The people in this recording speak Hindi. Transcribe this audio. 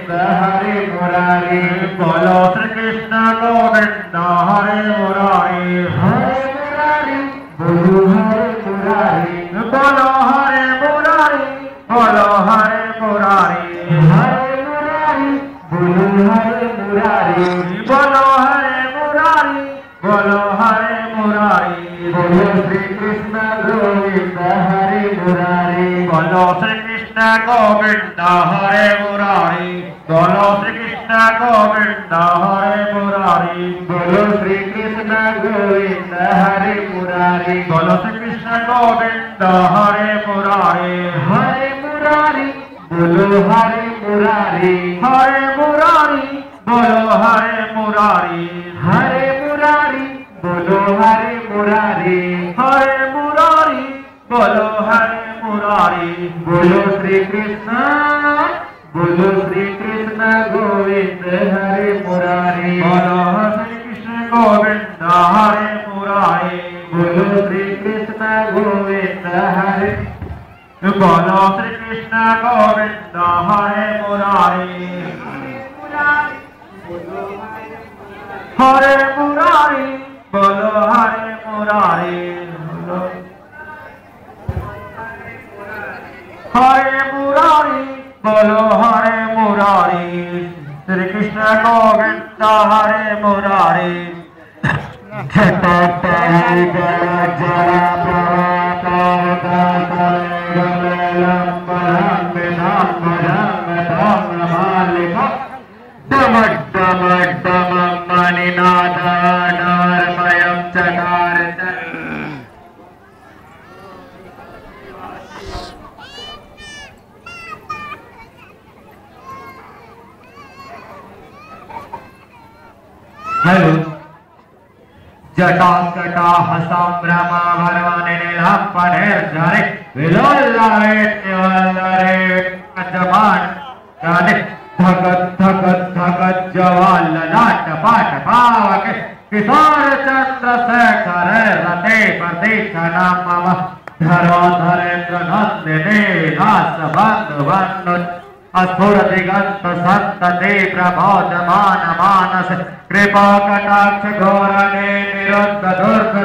गोविंद हरे मुरारी। बोलो श्री कृष्ण गोविंद हरे मुरारी। हरे मुरारी बोलो हरे मुरारी। बोलो हरे मुरारी बोलो हरे मुरारी। हरे मुरारी बोलो हरे मुरारी। बोलो हरे मुरारी बोलो हरे मुरारी। बोलो श्री कृष्ण गोविंद हरे मुरारी। बोलो श्री कृष्ण गोविंद हरे मुरारी। बोलो श्री कृष्ण गोविंद हरे मुरारी। बोलो श्री कृष्ण गोविंद हरे मुरारी। बोलो श्री कृष्ण गोविंद हरे मुरारी। हरे मुरारी बोलो हरे मुरारी। हरे मुरारी बोलो हरे मुरारी। हरे मुरारी बोलो हरे मुरारी। हरे मुरारी बोलो हरे मुरारी। बोलो श्री कृष्ण गोविंद हरे मुरारी। बोलो श्री कृष्ण गोविंद हरे मुरारी। बोलो श्री कृष्ण गोविंद हरे। बोलो श्री कृष्ण गोविंद हरे मुरारी। हरे मुरारी बोलो हरे मुरारी। हरे मुरारी बोलो हरे मुरारी। श्री कृष्ण गोविंद हरे मुरारी। हेलो जटा कटा हसंभ्रमा भरवाने नीलांबरे विलोलारे निवलरे अजमान काले धगत धगत धगत जवाल नाट पाट पावके किशोर चंद्रशेखर रते प्रतीक्षणा मम धरो धरेन्द्र नंदिनी नास बंधु बंधु अस्फुरदिगंत संतते प्रबोधमान मानस कृपा कटाक्ष घोरणे निरुद्ध दुर्ग।